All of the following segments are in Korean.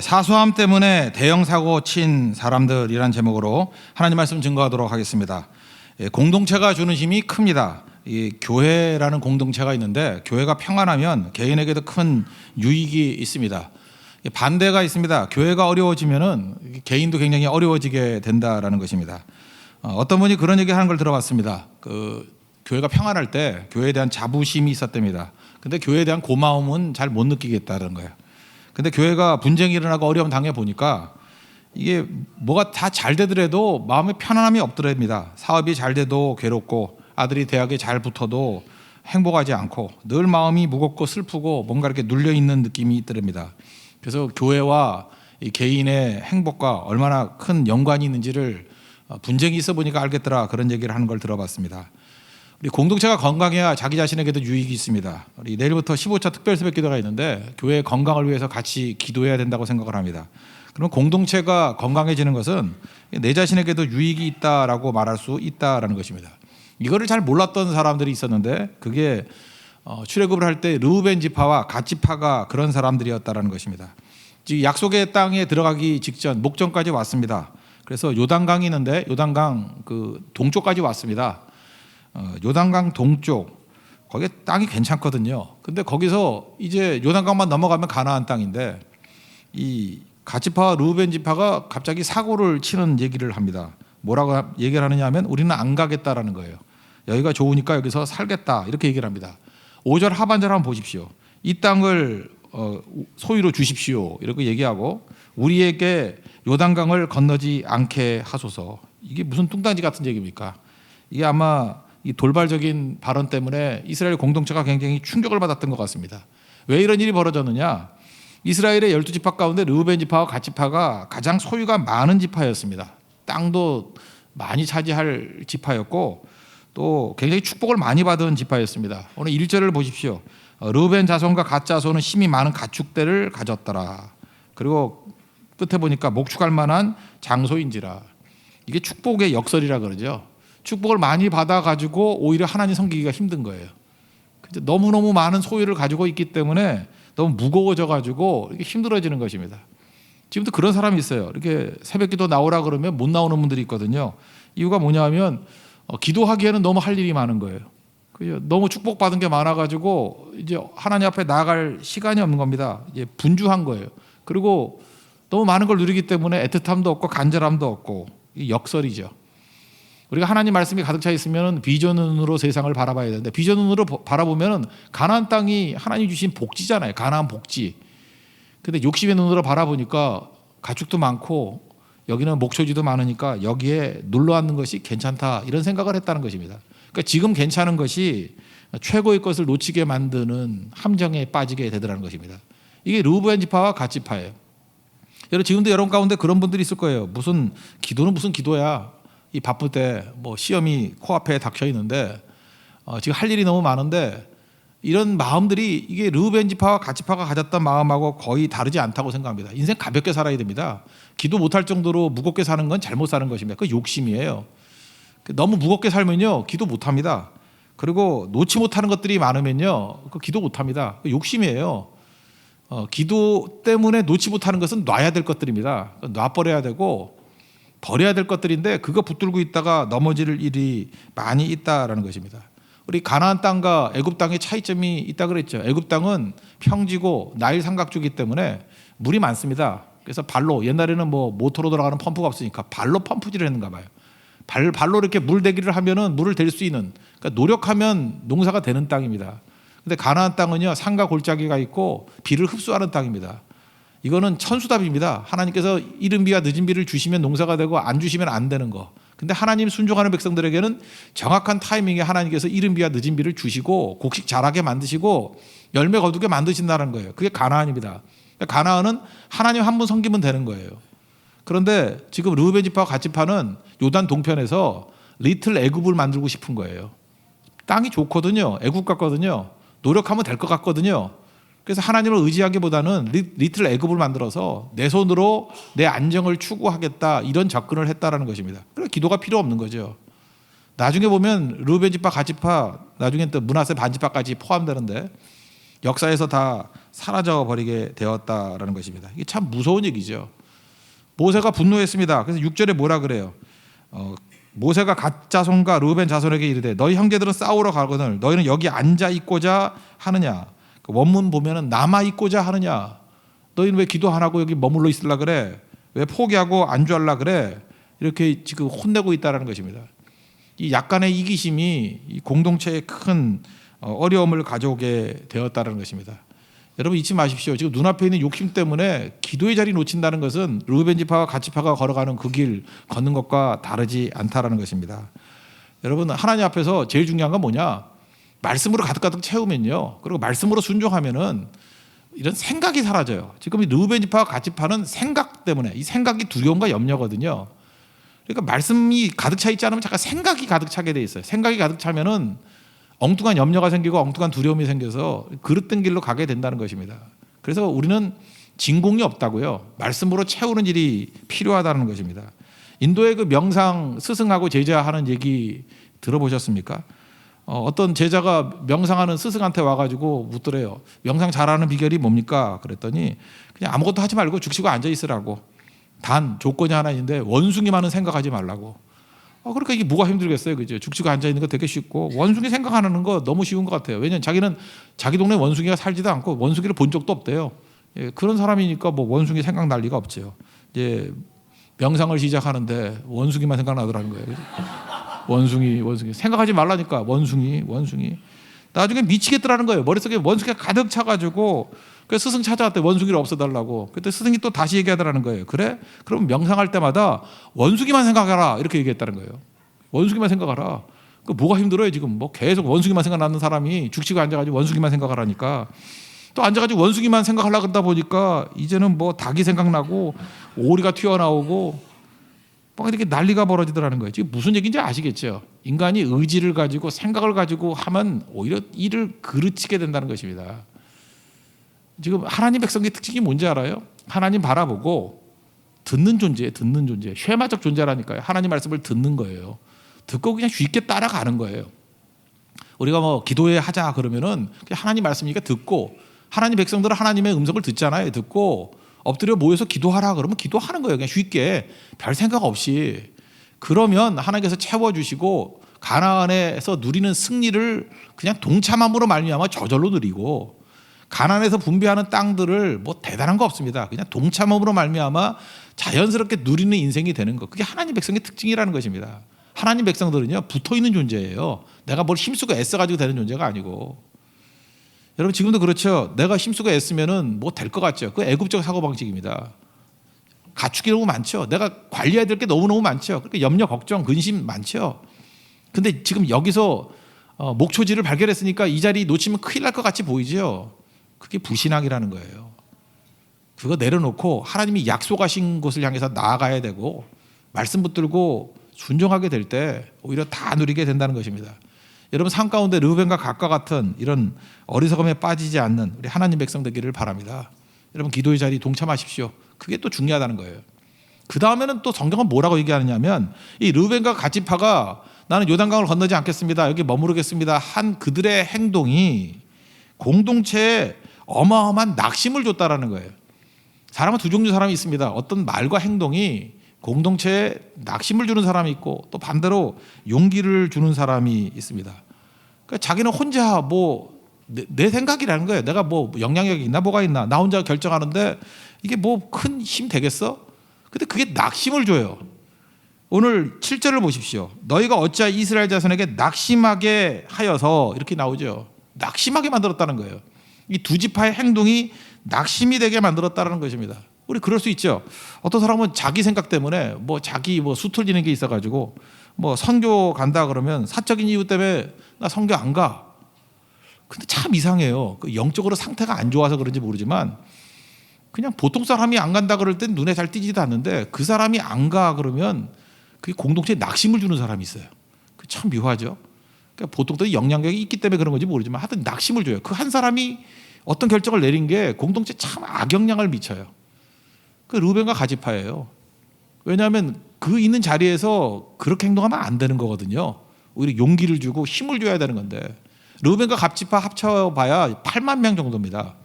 사소함 때문에 대형 사고 친 사람들이란 제목으로 하나님 말씀 증거하도록 하겠습니다. 공동체가 주는 힘이 큽니다. 이 교회라는 공동체가 있는데 교회가 평안하면 개인에게도 큰 유익이 있습니다. 반대가 있습니다. 교회가 어려워지면은 개인도 굉장히 어려워지게 된다라는 것입니다. 어떤 분이 그런 얘기 하는 걸 들어봤습니다. 교회가 평안할 때 교회에 대한 자부심이 있었답니다. 근데 교회에 대한 고마움은 잘 못 느끼겠다는 거예요. 근데 교회가 분쟁이 일어나고 어려움 당해 보니까 이게 뭐가 다 잘 되더라도 마음에 편안함이 없더랍니다. 사업이 잘 돼도 괴롭고 아들이 대학에 잘 붙어도 행복하지 않고 늘 마음이 무겁고 슬프고 뭔가 이렇게 눌려 있는 느낌이 있더랍니다. 그래서 교회와 이 개인의 행복과 얼마나 큰 연관이 있는지를 분쟁이 있어 보니까 알겠더라, 그런 얘기를 하는 걸 들어봤습니다. 우리 공동체가 건강해야 자기 자신에게도 유익이 있습니다. 우리 내일부터 15차 특별 새벽 기도가 있는데 교회의 건강을 위해서 같이 기도해야 된다고 생각을 합니다. 그러면 공동체가 건강해지는 것은 내 자신에게도 유익이 있다라고 말할 수 있다라는 것입니다. 이거를 잘 몰랐던 사람들이 있었는데 그게 출애굽을 할 때 르우벤 지파와 갓 지파가 그런 사람들이었다라는 것입니다. 지금 약속의 땅에 들어가기 직전 목전까지 왔습니다. 그래서 요단강이 있는데 요단강 그 동쪽까지 왔습니다. 요단강 동쪽 거기 땅이 괜찮거든요. 근데 거기서 이제 요단강만 넘어가면 가나안 땅인데 이 갓 지파와 르우벤 지파가 갑자기 사고를 치는 얘기를 합니다. 뭐라고 얘기를 하느냐 하면 우리는 안 가겠다라는 거예요. 여기가 좋으니까 여기서 살겠다 이렇게 얘기를 합니다. 5절 하반절 한번 보십시오. 이 땅을 소유로 주십시오 이렇게 얘기하고 우리에게 요단강을 건너지 않게 하소서. 이게 무슨 뚱딴지 같은 얘기입니까? 이게 아마 이 돌발적인 발언 때문에 이스라엘 공동체가 굉장히 충격을 받았던 것 같습니다. 왜 이런 일이 벌어졌느냐? 이스라엘의 12지파 가운데 르우벤 지파와 갓 지파가 가장 소유가 많은 지파였습니다. 땅도 많이 차지할 지파였고 또 굉장히 축복을 많이 받은 지파였습니다. 오늘 1절을 보십시오. 르우벤 자손과 갓 자손은 힘이 많은 가축대를 가졌더라. 그리고 끝에 보니까 목축할 만한 장소인지라. 이게 축복의 역설이라 그러죠. 축복을 많이 받아가지고 오히려 하나님 섬기기가 힘든 거예요. 너무너무 많은 소유를 가지고 있기 때문에 너무 무거워져가지고 이렇게 힘들어지는 것입니다. 지금도 그런 사람이 있어요. 이렇게 새벽기도 나오라 그러면 못 나오는 분들이 있거든요. 이유가 뭐냐면 기도하기에는 너무 할 일이 많은 거예요. 너무 축복받은 게 많아가지고 이제 하나님 앞에 나아갈 시간이 없는 겁니다. 이제 분주한 거예요. 그리고 너무 많은 걸 누리기 때문에 애틋함도 없고 간절함도 없고 역설이죠. 우리가 하나님 말씀이 가득 차 있으면 비전으로 세상을 바라봐야 되는데 비전으로 바라보면 가나안 땅이 하나님 주신 복지잖아요. 가나안 복지. 근데 욕심의 눈으로 바라보니까 가축도 많고 여기는 목초지도 많으니까 여기에 눌러 앉는 것이 괜찮다 이런 생각을 했다는 것입니다. 그러니까 지금 괜찮은 것이 최고의 것을 놓치게 만드는 함정에 빠지게 되더라는 것입니다. 이게 르우벤 지파와 갓 지파예요. 여러분 지금도 여러분 가운데 그런 분들이 있을 거예요. 무슨 기도는 무슨 기도야. 이 바쁠 때 뭐 시험이 코앞에 닥쳐 있는데 지금 할 일이 너무 많은데 이런 마음들이 이게 르우벤 지파와 갓 지파가 가졌던 마음하고 거의 다르지 않다고 생각합니다. 인생 가볍게 살아야 됩니다. 기도 못할 정도로 무겁게 사는 건 잘못 사는 것입니다. 그 욕심이에요. 너무 무겁게 살면요 기도 못합니다. 그리고 놓지 못하는 것들이 많으면요 그 기도 못합니다. 그 욕심이에요. 기도 때문에 놓지 못하는 것은 놔야 될 것들입니다. 놔버려야 되고 버려야 될 것들인데 그거 붙들고 있다가 넘어질 일이 많이 있다라는 것입니다. 우리 가나안 땅과 애굽 땅의 차이점이 있다 그랬죠. 애굽 땅은 평지고 나일 삼각주기 때문에 물이 많습니다. 그래서 발로 옛날에는 뭐 모터로 돌아가는 펌프가 없으니까 발로 펌프질을 했는가 봐요. 발로 이렇게 물 대기를 하면은 물을 댈 수 있는, 그러니까 노력하면 농사가 되는 땅입니다. 근데 가나안 땅은요 산과 골짜기가 있고 비를 흡수하는 땅입니다. 이거는 천수답입니다. 하나님께서 이른 비와 늦은 비를 주시면 농사가 되고 안 주시면 안 되는 거. 근데 하나님 순종하는 백성들에게는 정확한 타이밍에 하나님께서 이른 비와 늦은 비를 주시고 곡식 자라게 만드시고 열매 거두게 만드신다는 거예요. 그게 가나안입니다. 가나안은 하나님 한 분 섬기면 되는 거예요. 그런데 지금 르우벤 지파와 갓 지파는 요단 동편에서 리틀 애굽을 만들고 싶은 거예요. 땅이 좋거든요. 애굽 같거든요. 노력하면 될 것 같거든요. 그래서 하나님을 의지하기보다는 리틀 애굽을 만들어서 내 손으로 내 안정을 추구하겠다 이런 접근을 했다라는 것입니다. 그래서 기도가 필요 없는 거죠. 나중에 보면 르우벤 지파, 갓 지파, 나중에 또 므낫세 반 지파까지 포함되는데 역사에서 다 사라져 버리게 되었다라는 것입니다. 이게 참 무서운 얘기죠. 모세가 분노했습니다. 그래서 6절에 뭐라 그래요? 모세가 갓 자손과 르우벤 자손에게 이르되 너희 형제들은 싸우러 가거늘 너희는 여기 앉아 있고자 하느냐? 그 원문 보면은 남아 있고자 하느냐? 너희는 왜 기도 안 하고 여기 머물러 있으려 그래? 왜 포기하고 안주하려 그래? 이렇게 지금 혼내고 있다라는 것입니다. 이 약간의 이기심이 이 공동체에 큰 어려움을 가져오게 되었다는 것입니다. 여러분 잊지 마십시오. 지금 눈앞에 있는 욕심 때문에 기도의 자리 놓친다는 것은 르우벤 지파와 갓 지파가 걸어가는 그 길 걷는 것과 다르지 않다라는 것입니다. 여러분 하나님 앞에서 제일 중요한 건 뭐냐? 말씀으로 가득가득 채우면요. 그리고 말씀으로 순종하면은 이런 생각이 사라져요. 지금 이 르우벤 지파와 갓 지파는 생각 때문에 이 생각이 두려움과 염려거든요. 그러니까 말씀이 가득 차 있지 않으면 잠깐 생각이 가득 차게 돼 있어요. 생각이 가득 차면은 엉뚱한 염려가 생기고 엉뚱한 두려움이 생겨서 그릇된 길로 가게 된다는 것입니다. 그래서 우리는 진공이 없다고요. 말씀으로 채우는 일이 필요하다는 것입니다. 인도의 그 명상 스승하고 제자하는 얘기 들어보셨습니까? 어떤 제자가 명상하는 스승한테 와가지고 묻더래요. 명상 잘하는 비결이 뭡니까? 그랬더니 그냥 아무것도 하지 말고 죽치고 앉아 있으라고. 단 조건이 하나 있는데 원숭이만은 생각하지 말라고. 그러니까 이게 뭐가 힘들겠어요, 그죠? 죽치고 앉아 있는 거 되게 쉽고 원숭이 생각하는 거 너무 쉬운 것 같아요. 왜냐면 자기는 자기 동네 원숭이가 살지도 않고 원숭이를 본 적도 없대요. 예, 그런 사람이니까 뭐 원숭이 생각날 리가 없죠. 이제 명상을 시작하는데 원숭이만 생각나더라는 거예요. 그죠? 원숭이 생각하지 말라니까 원숭이. 나중에 미치겠더라는 거예요. 머릿속에 원숭이가 가득 차가지고 그 스승 찾아왔대. 원숭이를 없애달라고. 그때 스승이 또 다시 얘기하더라는 거예요. 그래? 그럼 명상할 때마다 원숭이만 생각하라 이렇게 얘기했다는 거예요. 원숭이만 생각하라. 그 뭐가 힘들어요 지금? 뭐 계속 원숭이만 생각나는 사람이 죽치고 앉아가지고 원숭이만 생각하라니까. 또 앉아가지고 원숭이만 생각하려고 그러다 보니까 이제는 뭐 닭이 생각나고 오리가 튀어나오고 막 이렇게 난리가 벌어지더라는 거예요. 지금 무슨 얘기인지 아시겠죠? 인간이 의지를 가지고 생각을 가지고 하면 오히려 일을 그르치게 된다는 것입니다. 지금 하나님 백성의 특징이 뭔지 알아요? 하나님 바라보고 듣는 존재예요. 쉐마적 존재라니까요. 하나님 말씀을 듣는 거예요. 듣고 그냥 쉽게 따라가는 거예요. 우리가 뭐 기도해 하자 그러면은 하나님 말씀이니까 듣고 하나님 백성들은 하나님의 음성을 듣잖아요. 듣고 엎드려 모여서 기도하라 그러면 기도하는 거예요. 그냥 쉽게 별 생각 없이. 그러면 하나님께서 채워주시고 가나안에서 누리는 승리를 그냥 동참함으로 말미암아 저절로 누리고 가나안에서 분배하는 땅들을 뭐 대단한 거 없습니다. 그냥 동참함으로 말미암아 자연스럽게 누리는 인생이 되는 거. 그게 하나님 백성의 특징이라는 것입니다. 하나님 백성들은요 붙어있는 존재예요. 내가 뭘 힘쓰고 애써가지고 되는 존재가 아니고. 여러분 지금도 그렇죠. 내가 힘쓰고 애쓰면은 뭐 될 것 같죠. 그 애굽적 사고방식입니다. 가축이 너무 많죠. 내가 관리해야 될 게 너무너무 많죠. 그러니까 염려, 걱정, 근심 많죠. 근데 지금 여기서 목초지를 발견했으니까 이 자리 놓치면 큰일 날 것 같이 보이죠. 그게 불신앙이라는 거예요. 그거 내려놓고 하나님이 약속하신 곳을 향해서 나아가야 되고 말씀 붙들고 순종하게 될 때 오히려 다 누리게 된다는 것입니다. 여러분 삶 가운데 르우벤과 갓과 같은 이런 어리석음에 빠지지 않는 우리 하나님 백성 되기를 바랍니다. 여러분 기도의 자리 동참하십시오. 그게 또 중요하다는 거예요. 그 다음에는 또 성경은 뭐라고 얘기하느냐면 이 르우벤과 갓 지파가 나는 요단강을 건너지 않겠습니다. 여기 머무르겠습니다. 한 그들의 행동이 공동체에 어마어마한 낙심을 줬다라는 거예요. 사람은 두 종류 사람이 있습니다. 어떤 말과 행동이 공동체에 낙심을 주는 사람이 있고 또 반대로 용기를 주는 사람이 있습니다. 그러니까 자기는 혼자 뭐 내 생각이라는 거예요. 내가 뭐 영향력이 있나 뭐가 있나 나 혼자 결정하는데 이게 뭐 큰 힘 되겠어? 근데 그게 낙심을 줘요. 오늘 7절을 보십시오. 너희가 어찌 이스라엘 자손에게 낙심하게 하여서 이렇게 나오죠. 낙심하게 만들었다는 거예요. 이 두 지파의 행동이 낙심이 되게 만들었다는 것입니다. 우리 그럴 수 있죠. 어떤 사람은 자기 생각 때문에 뭐 자기 뭐 수틀리는 게 있어가지고 뭐 선교 간다 그러면 사적인 이유 때문에 나 선교 안 가. 근데 참 이상해요. 그 영적으로 상태가 안 좋아서 그런지 모르지만 그냥 보통 사람이 안 간다 그럴 땐 눈에 잘 띄지도 않는데 그 사람이 안 가 그러면 그게 공동체에 낙심을 주는 사람이 있어요. 그 참 묘하죠. 그러니까 보통 또 영향력이 있기 때문에 그런 건지 모르지만 하여튼 낙심을 줘요. 그 한 사람이 어떤 결정을 내린 게 공동체에 참 악영향을 미쳐요. 그 르우벤과 갓 지파예요. 왜냐하면 그 있는 자리에서 그렇게 행동하면 안 되는 거거든요. 오히려 용기를 주고 힘을 줘야 되는 건데 르우벤과 갑지파 합쳐봐야 8만 명 정도입니다.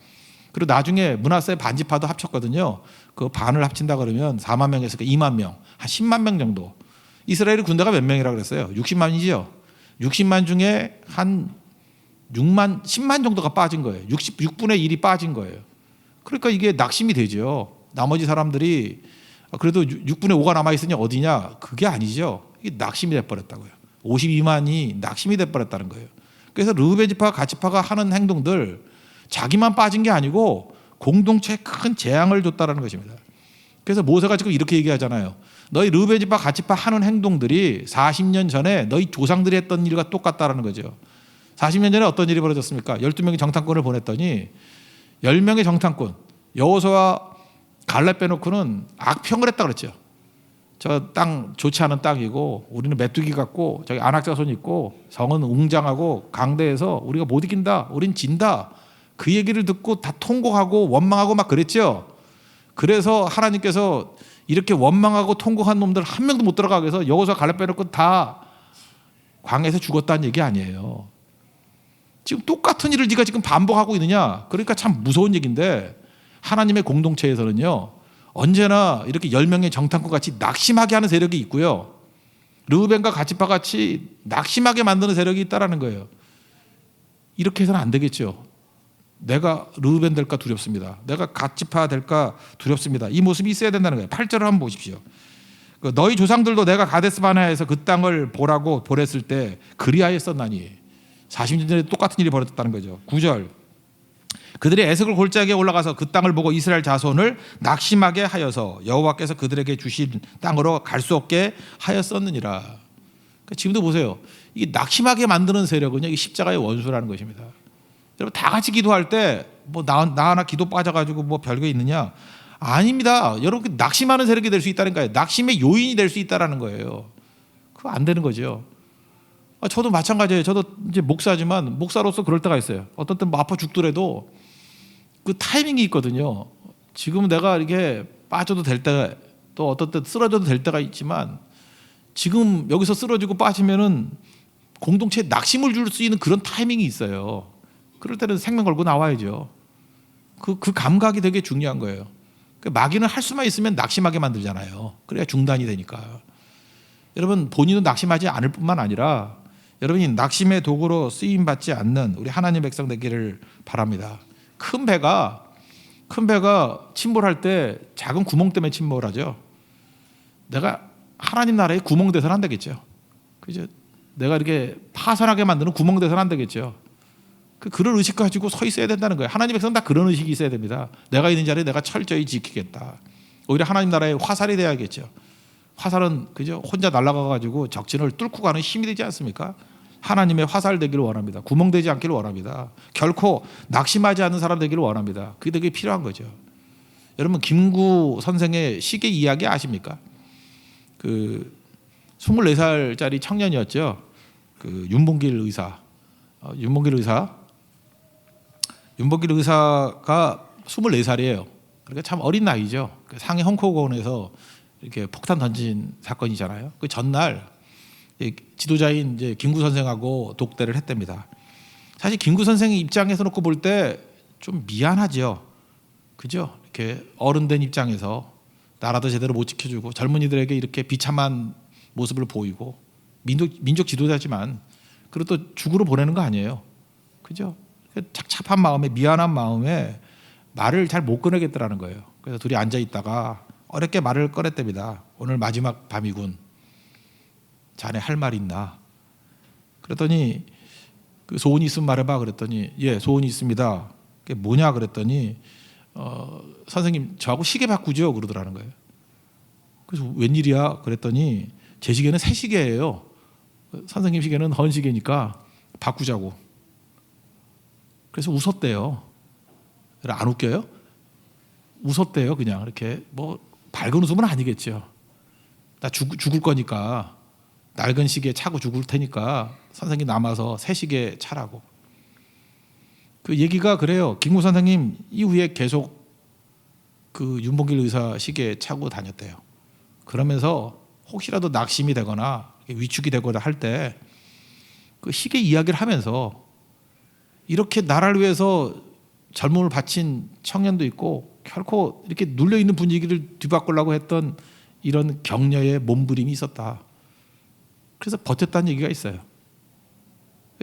그리고 나중에 므낫세 반지파도 합쳤거든요. 그 반을 합친다 그러면 4만 명에서 2만 명, 한 10만 명 정도. 이스라엘 군대가 몇 명이라고 그랬어요? 60만이지요. 60만 중에 한 6만, 10만 정도가 빠진 거예요. 6분의 1이 빠진 거예요. 그러니까 이게 낙심이 되죠. 나머지 사람들이 그래도 6분의 5가 남아있으니 어디냐? 그게 아니죠. 이게 낙심이 돼버렸다고요. 52만이 낙심이 돼버렸다는 거예요. 그래서 르우벤 지파와 갓 지파가 하는 행동들 자기만 빠진 게 아니고 공동체에 큰 재앙을 줬다라는 것입니다. 그래서 모세가 지금 이렇게 얘기하잖아요. 너희 르우벤 지파 갓 지파 하는 행동들이 40년 전에 너희 조상들이 했던 일과 똑같다라는 거죠. 40년 전에 어떤 일이 벌어졌습니까? 12명의 정탐꾼을 보냈더니 10명의 정탐꾼 여호수아와 갈렙 빼놓고는 악평을 했다 그랬죠. 저 땅 좋지 않은 땅이고 우리는 메뚜기 같고 저기 안악자손 있고 성은 웅장하고 강대해서 우리가 못 이긴다. 우린 진다. 그 얘기를 듣고 다 통곡하고 원망하고 막 그랬죠. 그래서 하나님께서 이렇게 원망하고 통곡한 놈들 한 명도 못 들어가게 해서 여호수아 갈렙 빼놓고 다 광야에서 죽었다는 얘기 아니에요. 지금 똑같은 일을 네가 지금 반복하고 있느냐. 그러니까 참 무서운 얘기인데 하나님의 공동체에서는요. 언제나 이렇게 10명의 정탐꾼 같이 낙심하게 하는 세력이 있고요. 르우벤과 갓지파 같이 낙심하게 만드는 세력이 있다라는 거예요. 이렇게 해서는 안 되겠죠. 내가 르우벤 될까 두렵습니다. 내가 갓지파 될까 두렵습니다. 이 모습이 있어야 된다는 거예요. 8절을 한번 보십시오. 너희 조상들도 내가 가데스 바네아에서 그 땅을 보라고 보냈을 때 그리하였었나니 40년 전에 똑같은 일이 벌어졌다는 거죠. 9절 그들이 에스골 골짜기에 올라가서 그 땅을 보고 이스라엘 자손을 낙심하게 하여서 여호와께서 그들에게 주신 땅으로 갈 수 없게 하였었느니라. 그러니까 지금도 보세요. 이게 낙심하게 만드는 세력은요, 이게 십자가의 원수라는 것입니다. 여러분 다 같이 기도할 때 뭐 나 하나 기도 빠져가지고 뭐 별게 있느냐? 아닙니다. 여러분 낙심하는 세력이 될 수 있다는 거예요. 낙심의 요인이 될 수 있다라는 거예요. 그거 안 되는 거죠. 저도 마찬가지예요. 저도 이제 목사지만 목사로서 그럴 때가 있어요. 어떤 때 뭐 아파 죽더라도 그 타이밍이 있거든요. 지금 내가 이렇게 빠져도 될 때가 또 어떤 때 쓰러져도 될 때가 있지만 지금 여기서 쓰러지고 빠지면은 공동체에 낙심을 줄 수 있는 그런 타이밍이 있어요. 그럴 때는 생명 걸고 나와야죠. 그 감각이 되게 중요한 거예요. 마귀는 할 수만 있으면 낙심하게 만들잖아요. 그래야 중단이 되니까. 여러분 본인도 낙심하지 않을 뿐만 아니라 여러분이 낙심의 도구로 쓰임받지 않는 우리 하나님 백성 되기를 바랍니다. 큰 배가 침몰할 때 작은 구멍 때문에 침몰하죠. 내가 하나님 나라에 구멍 돼서는 안 되겠죠. 그죠? 내가 이렇게 파산하게 만드는 구멍 돼서는 안 되겠죠. 그런 의식 가지고 서 있어야 된다는 거예요. 하나님 백성 다 그런 의식이 있어야 됩니다. 내가 있는 자리에 내가 철저히 지키겠다. 오히려 하나님 나라의 화살이 돼야겠죠. 화살은 그죠? 혼자 날아가 가지고 적진을 뚫고 가는 힘이 되지 않습니까? 하나님의 화살 되기를 원합니다. 구멍 되지 않기를 원합니다. 결코 낙심하지 않는 사람 되기를 원합니다. 그게 되게 필요한 거죠. 여러분 김구 선생의 시계 이야기 아십니까? 그 24살짜리 청년이었죠. 그 윤봉길 의사가 24살이에요. 그러니까 참 어린 나이죠. 상해 헝커공원에서 이렇게 폭탄 던진 사건이잖아요. 그 전날 지도자인 이제 김구 선생하고 독대를 했답니다. 사실 김구 선생의 입장에서 놓고 볼 때 좀 미안하죠. 그죠? 이렇게 어른된 입장에서 나라도 제대로 못 지켜주고 젊은이들에게 이렇게 비참한 모습을 보이고 민족 지도자지만 그리고 또 죽으러 보내는 거 아니에요. 그죠? 착잡한 마음에 미안한 마음에 말을 잘 못 꺼내겠더라는 거예요. 그래서 둘이 앉아 있다가 어렵게 말을 꺼냈답니다. 오늘 마지막 밤이군. 자네 할 말 있나? 그랬더니 그 소원이 있으면 말해봐. 그랬더니 예, 소원이 있습니다. 그게 뭐냐? 그랬더니 선생님 저하고 시계 바꾸죠. 그러더라는 거예요. 그래서 웬일이야? 그랬더니 제 시계는 새 시계예요. 선생님 시계는 헌 시계니까 바꾸자고. 그래서 웃었대요. 안 웃겨요? 웃었대요. 그냥 이렇게 뭐 밝은 웃음은 아니겠죠. 나 죽을 거니까 낡은 시계 차고 죽을 테니까 선생님 남아서 새 시계 차라고. 그 얘기가 그래요. 김구 선생님 이후에 계속 그 윤봉길 의사 시계 차고 다녔대요. 그러면서 혹시라도 낙심이 되거나 위축이 되거나 할 때 그 시계 이야기를 하면서 이렇게 나라를 위해서 젊음을 바친 청년도 있고 결코 이렇게 눌려 있는 분위기를 뒤바꾸려고 했던 이런 격려의 몸부림이 있었다. 그래서 버텼다는 얘기가 있어요.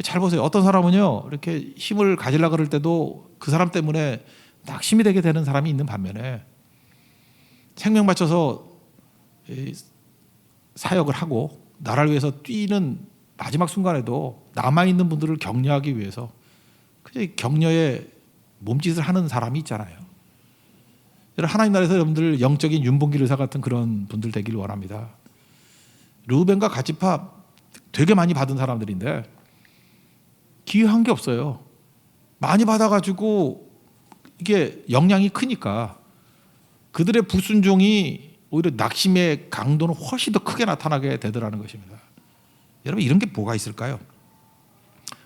잘 보세요. 어떤 사람은요 이렇게 힘을 가지려고 그럴 때도 그 사람 때문에 낙심이 되게 되는 사람이 있는 반면에 생명 바쳐서 사역을 하고 나라를 위해서 뛰는 마지막 순간에도 남아있는 분들을 격려하기 위해서 격려의 몸짓을 하는 사람이 있잖아요. 하나님 나라에서 여러분들 영적인 윤봉길 의사 같은 그런 분들 되기를 원합니다. 르우벤과 갓지파 되게 많이 받은 사람들인데 기여한 게 없어요. 많이 받아가지고 이게 영향이 크니까 그들의 불순종이 오히려 낙심의 강도는 훨씬 더 크게 나타나게 되더라는 것입니다. 여러분 이런 게 뭐가 있을까요?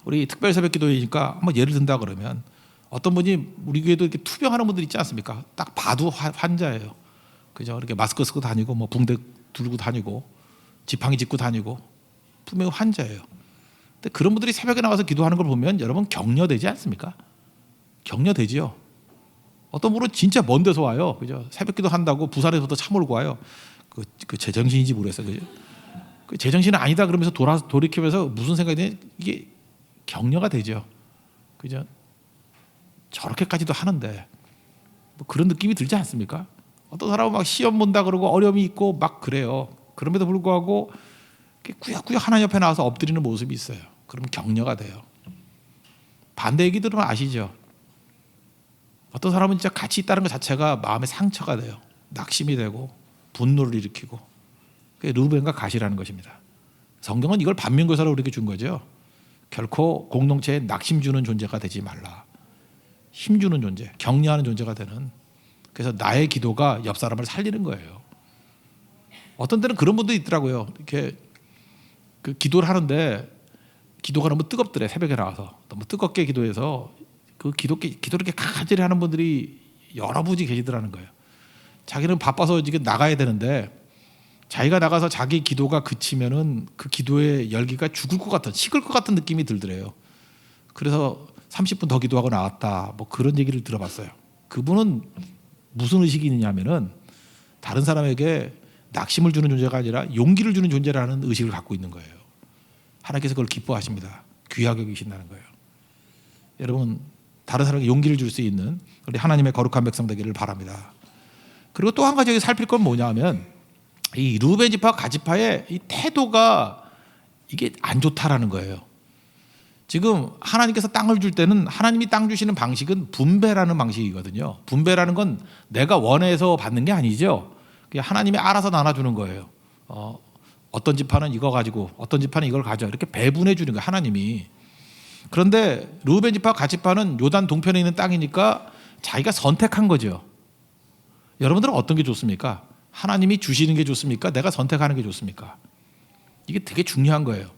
우리 특별 새벽 기도회니까 한번 예를 든다 그러면 어떤 분이 우리 교회도 이렇게 투병하는 분들 있지 않습니까? 딱 봐도 환자예요. 그죠? 이렇게 마스크 쓰고 다니고 뭐 붕대 들고 다니고 지팡이 짚고 다니고 분명히 환자예요. 근데 그런 분들이 새벽에 나와서 기도하는 걸 보면 여러분 격려되지 않습니까? 격려되지요. 어떤 분은 진짜 먼 데서 와요. 그죠? 새벽 기도 한다고 부산에서부터 차 몰고 와요. 그 제정신인지 모르겠어요. 그죠? 그 제정신은 아니다 그러면서 돌이키면서 무슨 생각이 드냐? 이게 격려가 되죠. 그죠? 저렇게까지도 하는데 뭐 그런 느낌이 들지 않습니까? 어떤 사람은 막 시험 본다 그러고 어려움이 있고 막 그래요. 그럼에도 불구하고 꾸역꾸역 하나님 옆에 나와서 엎드리는 모습이 있어요. 그러면 격려가 돼요. 반대 얘기 들으면 아시죠? 어떤 사람은 진짜 같이 있다는 것 자체가 마음의 상처가 돼요. 낙심이 되고 분노를 일으키고 그게 르우벤과 갓이라는 것입니다. 성경은 이걸 반면교사로 우리에게 준 거죠. 결코 공동체에 낙심 주는 존재가 되지 말라. 힘주는 존재, 격려하는 존재가 되는. 그래서 나의 기도가 옆 사람을 살리는 거예요. 어떤 때는 그런 분도 있더라고요. 이렇게 그 기도를 하는데 기도가 너무 뜨겁더래. 새벽에 나와서 너무 뜨겁게 기도해서 그 기도를 이렇게 간절히 하는 분들이 여러 분이 계시더라는 거예요. 자기는 바빠서 지금 나가야 되는데 자기가 나가서 자기 기도가 그치면은 그 기도의 열기가 죽을 것 같은, 식을 것 같은 느낌이 들더래요. 그래서 30분 더 기도하고 나왔다. 뭐 그런 얘기를 들어봤어요. 그분은 무슨 의식이 있느냐면은 다른 사람에게 낙심을 주는 존재가 아니라 용기를 주는 존재라는 의식을 갖고 있는 거예요. 하나님께서 그걸 기뻐하십니다. 귀하게 여기신다는 거예요. 여러분 다른 사람에게 용기를 줄 수 있는 우리 하나님의 거룩한 백성 되기를 바랍니다. 그리고 또 한 가지 여기 살필 건 뭐냐면 이 르우벤 지파 갓 지파의 이 태도가 이게 안 좋다라는 거예요. 지금 하나님께서 땅을 줄 때는 하나님이 땅 주시는 방식은 분배라는 방식이거든요. 분배라는 건 내가 원해서 받는 게 아니죠. 하나님이 알아서 나눠주는 거예요. 어떤 지파는 이거 가지고 어떤 지파는 이걸 가져 이렇게 배분해 주는 거예요. 하나님이. 그런데 르우벤 지파 갓 지파는 요단 동편에 있는 땅이니까 자기가 선택한 거죠. 여러분들은 어떤 게 좋습니까? 하나님이 주시는 게 좋습니까? 내가 선택하는 게 좋습니까? 이게 되게 중요한 거예요.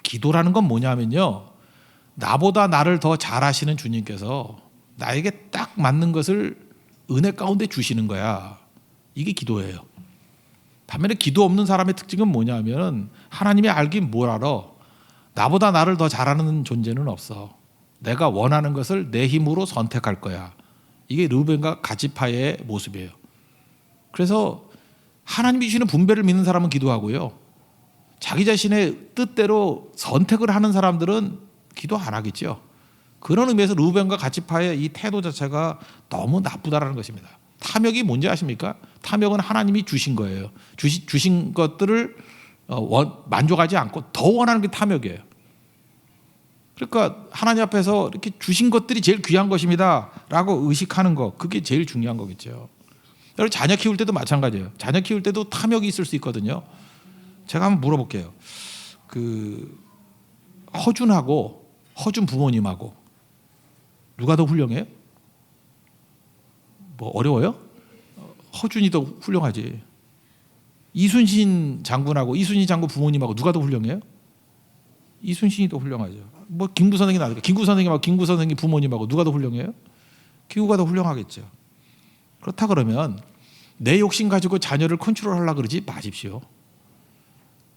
기도라는 건 뭐냐면요. 나보다 나를 더 잘 아시는 주님께서 나에게 딱 맞는 것을 은혜 가운데 주시는 거야. 이게 기도예요. 반면에 기도 없는 사람의 특징은 뭐냐면 하나님이 알긴 뭘 알아. 나보다 나를 더 잘하는 존재는 없어. 내가 원하는 것을 내 힘으로 선택할 거야. 이게 르우벤과 갓 지파의 모습이에요. 그래서 하나님이 주시는 분배를 믿는 사람은 기도하고요. 자기 자신의 뜻대로 선택을 하는 사람들은 기도 안 하겠죠. 그런 의미에서 르우벤과 갓 지파의 이 태도 자체가 너무 나쁘다라는 것입니다. 탐욕이 뭔지 아십니까? 탐욕은 하나님이 주신 거예요. 주신 것들을 만족하지 않고 더 원하는 게 탐욕이에요. 그러니까 하나님 앞에서 이렇게 주신 것들이 제일 귀한 것입니다 라고 의식하는 거, 그게 제일 중요한 거겠죠. 여러분 자녀 키울 때도 마찬가지예요. 자녀 키울 때도 탐욕이 있을 수 있거든요. 제가 한번 물어볼게요. 허준 부모님하고 누가 더 훌륭해요? 뭐 어려워요? 허준이 더 훌륭하지. 이순신 장군하고 이순신 장군 부모님하고 누가 더 훌륭해요? 이순신이 더 훌륭하죠. 뭐 김구 선생이 나니까 김구 선생님하고 김구 선생님 부모님하고 누가 더 훌륭해요? 김구가 더 훌륭하겠죠. 그렇다 그러면 내 욕심 가지고 자녀를 컨트롤하려고 그러지 마십시오.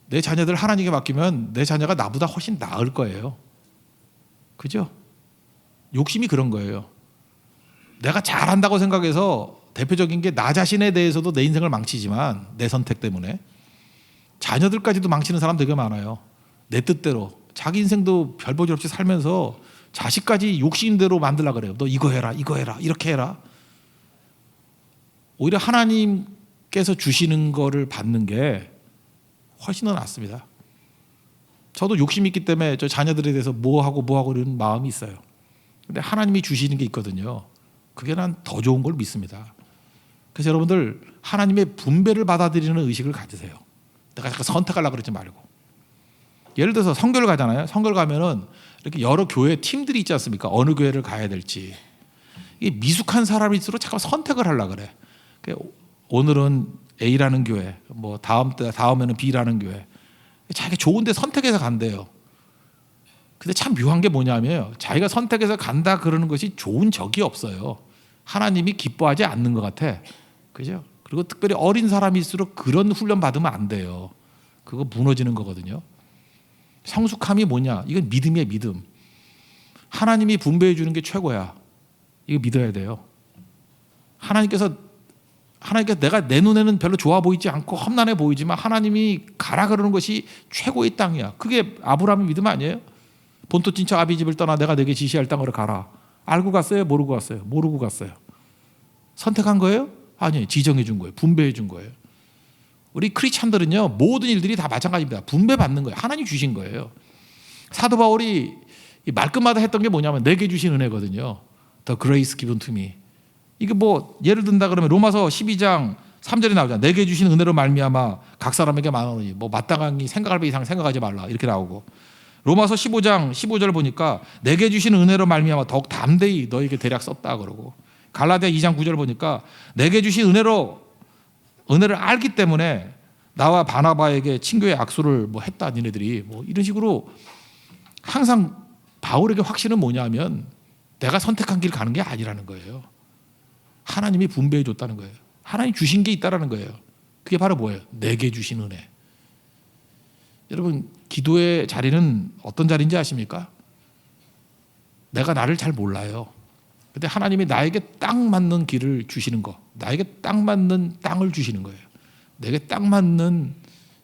내 자녀들 하나님께 맡기면 내 자녀가 나보다 훨씬 나을 거예요. 그죠? 욕심이 그런 거예요. 내가 잘한다고 생각해서 대표적인 게 나 자신에 대해서도 내 인생을 망치지만 내 선택 때문에 자녀들까지도 망치는 사람 되게 많아요. 내 뜻대로 자기 인생도 별 볼 일 없이 살면서 자식까지 욕심대로 만들려고 그래요. 너 이거 해라 이거 해라 이렇게 해라. 오히려 하나님께서 주시는 거를 받는 게 훨씬 더 낫습니다. 저도 욕심이 있기 때문에 저 자녀들에 대해서 뭐 하고 이런 마음이 있어요. 근데 하나님이 주시는 게 있거든요. 그게 난 더 좋은 걸 믿습니다. 그래서 여러분들 하나님의 분배를 받아들이는 의식을 가지세요. 내가 자꾸 선택하려고 그러지 말고. 예를 들어서 선교를 가잖아요. 선교를 가면은 이렇게 여러 교회 팀들이 있지 않습니까? 어느 교회를 가야 될지. 이게 미숙한 사람일수록 자꾸 선택을 하려고 그래. 오늘은 A라는 교회, 뭐 다음에는 B라는 교회. 자기가 좋은데 선택해서 간대요. 근데 참 묘한 게 뭐냐면 자기가 선택해서 간다 그러는 것이 좋은 적이 없어요. 하나님이 기뻐하지 않는 것 같아. 그죠? 그리고 특별히 어린 사람일수록 그런 훈련 받으면 안 돼요. 그거 무너지는 거거든요. 성숙함이 뭐냐? 이건 믿음이에요, 믿음. 하나님이 분배해 주는 게 최고야. 이거 믿어야 돼요. 하나님께서 내가 내 눈에는 별로 좋아 보이지 않고 험난해 보이지만 하나님이 가라 그러는 것이 최고의 땅이야. 그게 아브라함의 믿음 아니에요? 본토 친척 아비 집을 떠나 내가 내게 지시할 땅으로 가라. 알고 갔어요? 모르고 갔어요? 모르고 갔어요. 선택한 거예요? 아니에요. 지정해 준 거예요. 분배해 준 거예요. 우리 크리스찬들은요 모든 일들이 다 마찬가지입니다. 분배받는 거예요. 하나님 주신 거예요. 사도 바울이 말끝마다 했던 게 뭐냐면 내게 주신 은혜거든요. The grace given to me. 이게 뭐 예를 든다 그러면 로마서 12장 3절에 나오잖아. 내게 주신 은혜로 말미암아 각 사람에게 만원이 뭐 마땅히 생각할 배 이상 생각하지 말라 이렇게 나오고, 로마서 15장 15절 보니까 내게 주신 은혜로 말미암아 더욱 담대히 너에게 대략 썼다 그러고, 갈라디아 2장 9절 보니까 내게 주신 은혜를 알기 때문에 나와 바나바에게 친교의 악수를 뭐 했다 니네들이 뭐 이런 식으로. 항상 바울에게 확신은 뭐냐면 내가 선택한 길 가는 게 아니라는 거예요. 하나님이 분배해 줬다는 거예요. 하나님 주신 게 있다라는 거예요. 그게 바로 뭐예요? 내게 주신 은혜. 여러분 기도의 자리는 어떤 자리인지 아십니까? 내가 나를 잘 몰라요. 근데 하나님이 나에게 딱 맞는 길을 주시는 거, 나에게 딱 맞는 땅을 주시는 거예요. 내게 딱 맞는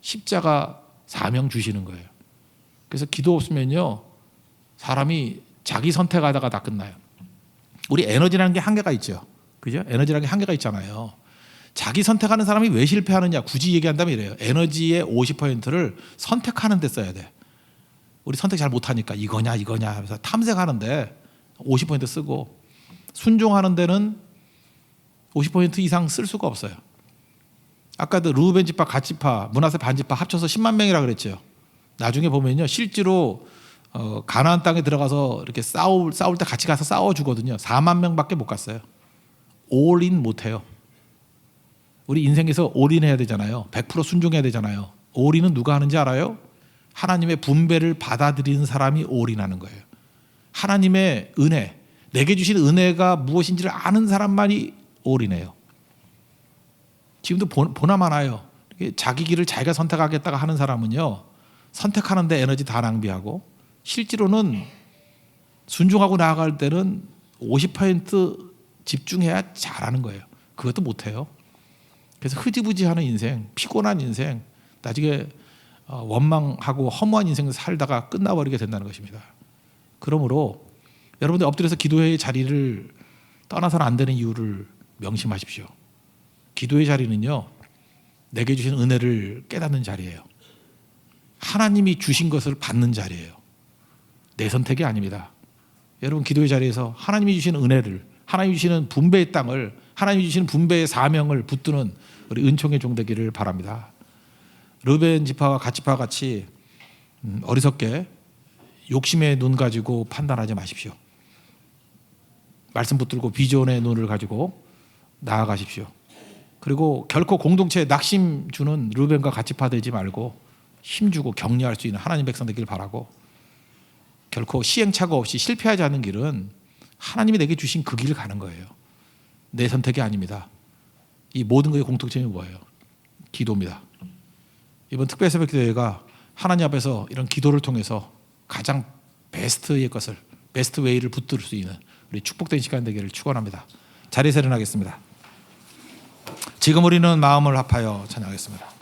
십자가 사명 주시는 거예요. 그래서 기도 없으면요 사람이 자기 선택하다가 다 끝나요. 우리 에너지라는 게 한계가 있죠. 그죠? 에너지라는 게 한계가 있잖아요. 자기 선택하는 사람이 왜 실패하느냐 굳이 얘기한다면 이래요. 에너지의 50%를 선택하는 데 써야 돼. 우리 선택 잘 못하니까 이거냐 하면서 탐색하는데 50% 쓰고, 순종하는 데는 50% 이상 쓸 수가 없어요. 아까도 르우벤 지파, 갓 지파, 므낫세 반 지파 합쳐서 10만 명이라 그랬죠. 나중에 보면요 실제로 가나안 땅에 들어가서 이렇게 싸울 때 같이 가서 싸워주거든요. 4만 명밖에 못 갔어요. 올인 못해요. 우리 인생에서 올인해야 되잖아요. 100% 순종해야 되잖아요. 올인은 누가 하는지 알아요? 하나님의 분배를 받아들이는 사람이 올인하는 거예요. 하나님의 은혜, 내게 주신 은혜가 무엇인지를 아는 사람만이 올인해요. 지금도 보나 마나요. 자기 길을 자기가 선택하겠다가 하는 사람은요 선택하는데 에너지 다 낭비하고, 실제로는 순종하고 나아갈 때는 50% 집중해야 잘하는 거예요. 그것도 못해요. 그래서 흐지부지하는 인생, 피곤한 인생, 나중에 원망하고 허무한 인생을 살다가 끝나버리게 된다는 것입니다. 그러므로 여러분들 엎드려서 기도의 자리를 떠나서는 안 되는 이유를 명심하십시오. 기도의 자리는요 내게 주신 은혜를 깨닫는 자리예요. 하나님이 주신 것을 받는 자리예요. 내 선택이 아닙니다. 여러분 기도의 자리에서 하나님이 주신 은혜를, 하나님이 주시는 분배의 땅을, 하나님이 주시는 분배의 사명을 붙드는 우리 은총의 종 되기를 바랍니다. 르벤 지파와 갓 지파와 같이 어리석게 욕심의 눈 가지고 판단하지 마십시오. 말씀 붙들고 비전의 눈을 가지고 나아가십시오. 그리고 결코 공동체에 낙심 주는 르벤과 갓 지파 되지 말고 힘주고 격려할 수 있는 하나님 백성 되길 바라고, 결코 시행착오 없이 실패하지 않는 길은 하나님이 내게 주신 그 길을 가는 거예요. 내 선택이 아닙니다. 이 모든 것의 공통점이 뭐예요? 기도입니다. 이번 특별 새벽 기도회가 하나님 앞에서 이런 기도를 통해서 가장 베스트의 것을, 베스트 웨이를 붙들 수 있는 우리 축복된 시간 되기를 축원합니다. 자리에서 일어나겠습니다. 지금 우리는 마음을 합하여 찬양하겠습니다.